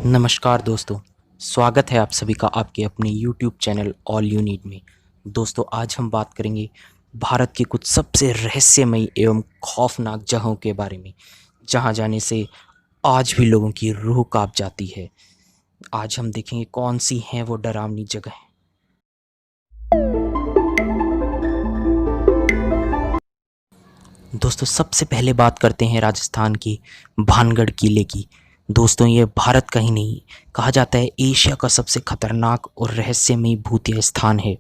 नमस्कार दोस्तों, स्वागत है आप सभी का आपके अपने YouTube channel all you need में। दोस्तों, आज हम बात करेंगे भारत के कुछ सबसे रहस्यमयी एवं खौफनाक जगहों के बारे में, जहां जाने से आज भी लोगों की रूह कांप जाती है। आज हम देखेंगे कौन सी हैं वो डरावनी जगह। दोस्तों, सबसे पहले बात करते हैं राजस्थान की भानगढ़ किले की। दोस्तों, ये भारत का ही नहीं, कहा जाता है एशिया का सबसे खतरनाक और रहस्यमयी भूतिया स्थान है।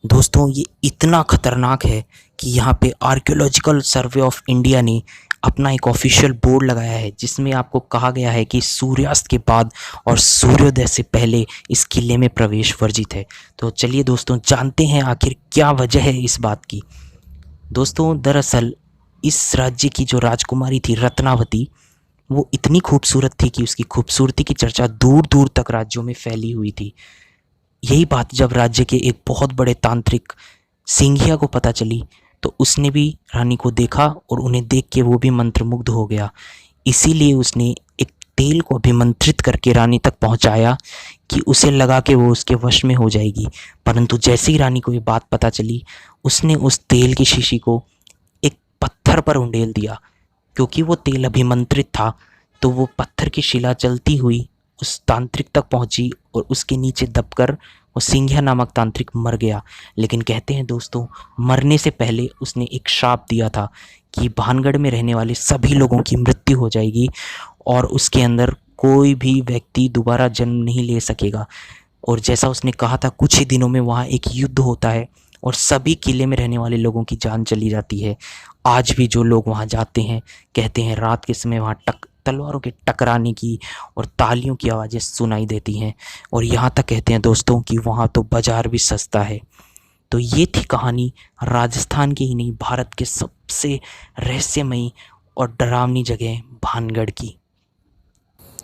दोस्तों, ये इतना खतरनाक है कि यहाँ पे आर्कियोलॉजिकल सर्वे ऑफ इंडिया ने अपना एक ऑफिशियल बोर्ड लगाया है, जिसमें आपको कहा गया है कि सूर्यास्त के बाद और सूर्योदय से पहले इस किले में प्रवेश वर्जित है। तो चलिए दोस्तों, जानते हैं आखिर क्या वजह है इस बात की। दोस्तों, दरअसल इस राज्य की जो राजकुमारी थी रत्नावती, वो इतनी खूबसूरत थी कि उसकी खूबसूरती की चर्चा दूर दूर तक राज्यों में फैली हुई थी। यही बात जब राज्य के एक बहुत बड़े तांत्रिक सिंघिया को पता चली, तो उसने भी रानी को देखा और उन्हें देख के वो भी मंत्रमुग्ध हो गया। इसीलिए उसने एक तेल को अभिमंत्रित करके रानी तक पहुंचाया कि उसे लगा कि वो उसके वश में हो जाएगी। परंतु जैसे ही रानी को ये बात पता चली, उसने उस तेल की शीशी को एक पत्थर पर उंडेल दिया। क्योंकि वो तेल अभिमंत्रित था, तो वो पत्थर की शिला चलती हुई उस तांत्रिक तक पहुंची और उसके नीचे दबकर वो सिंघिया नामक तांत्रिक मर गया। लेकिन कहते हैं दोस्तों, मरने से पहले उसने एक श्राप दिया था कि भानगढ़ में रहने वाले सभी लोगों की मृत्यु हो जाएगी और उसके अंदर कोई भी व्यक्ति दोबारा जन्म नहीं ले सकेगा। और जैसा उसने कहा था, कुछ ही दिनों में वहाँ एक युद्ध होता है और सभी किले में रहने वाले लोगों की जान चली जाती है। आज भी जो लोग वहाँ जाते हैं, कहते हैं रात के समय वहाँ तलवारों के टकराने की और तालियों की आवाज़ें सुनाई देती हैं। और यहाँ तक कहते हैं दोस्तों कि वहाँ तो बाज़ार भी सस्ता है। तो ये थी कहानी राजस्थान की ही नहीं, भारत के सबसे रहस्यमयी और डरावनी जगह भानगढ़ की।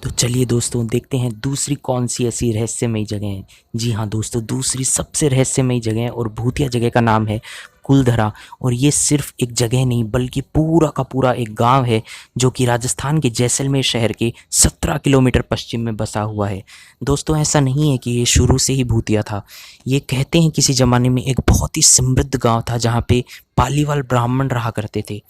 तो चलिए दोस्तों, देखते हैं दूसरी कौन सी ऐसी रहस्यमयी जगह है। जी हाँ दोस्तों, दूसरी सबसे रहस्यमयी जगह और भूतिया जगह का नाम है कुलधरा। और ये सिर्फ एक जगह नहीं, बल्कि पूरा का पूरा एक गांव है, जो कि राजस्थान के जैसलमेर शहर के 17 किलोमीटर पश्चिम में बसा हुआ है। दोस्तों, ऐसा नहीं है कि ये शुरू से ही भूतिया था। ये कहते हैं किसी ज़माने में एक बहुत ही समृद्ध गाँव था, जहाँ पे पालीवाल ब्राह्मण रहा करते थे।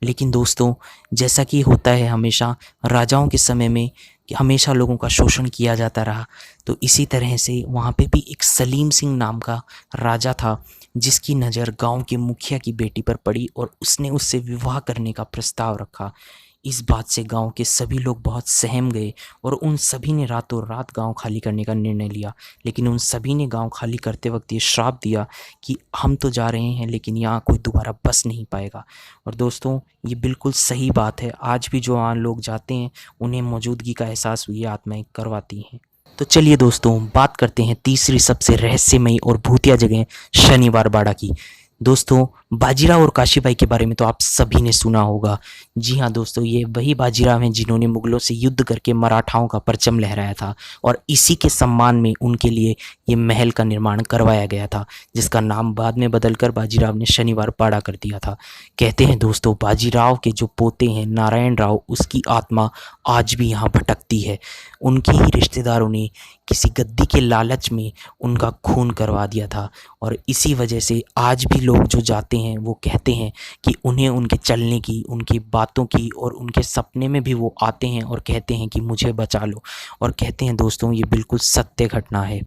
लेकिन दोस्तों, जैसा कि होता है हमेशा राजाओं के समय में, कि हमेशा लोगों का शोषण किया जाता रहा, तो इसी तरह से वहाँ पे भी एक सलीम सिंह नाम का राजा था, जिसकी नज़र गांव के मुखिया की बेटी पर पड़ी और उसने उससे विवाह करने का प्रस्ताव रखा। इस बात से गांव के सभी लोग बहुत सहम गए और उन सभी ने रातों रात गांव खाली करने का निर्णय लिया। लेकिन उन सभी ने गांव खाली करते वक्त ये श्राप दिया कि हम तो जा रहे हैं, लेकिन यहाँ कोई दोबारा बस नहीं पाएगा। और दोस्तों, ये बिल्कुल सही बात है। आज भी जो वहाँ लोग जाते हैं, उन्हें मौजूदगी का एहसास ये आत्माएं करवाती हैं। तो चलिए दोस्तों, बात करते हैं तीसरी सबसे रहस्यमयी और भूतिया जगह शनिवार बाड़ा की। दोस्तों, बाजीराव और काशीबाई के बारे में तो आप सभी ने सुना होगा। जी हाँ दोस्तों, ये वही बाजीराव हैं जिन्होंने मुगलों से युद्ध करके मराठाओं का परचम लहराया था और इसी के सम्मान में उनके लिए ये महल का निर्माण करवाया गया था, जिसका नाम बाद में बदलकर बाजीराव ने शनिवार बाड़ा कर दिया था। कहते हैं दोस्तों, बाजीराव के जो पोते हैं नारायण राव, उसकी आत्मा आज भी यहाँ भटकती है। उनके ही रिश्तेदारों ने किसी गद्दी के लालच में उनका खून करवा दिया था और इसी वजह से आज भी लोग जो जाते हैं वो कहते हैं कि उन्हें उनके चलने की, उनकी बातों की और उनके सपने में भी वो आते हैं और कहते हैं कि मुझे बचा लो। और कहते हैं दोस्तों, ये बिल्कुल सत्य घटना है।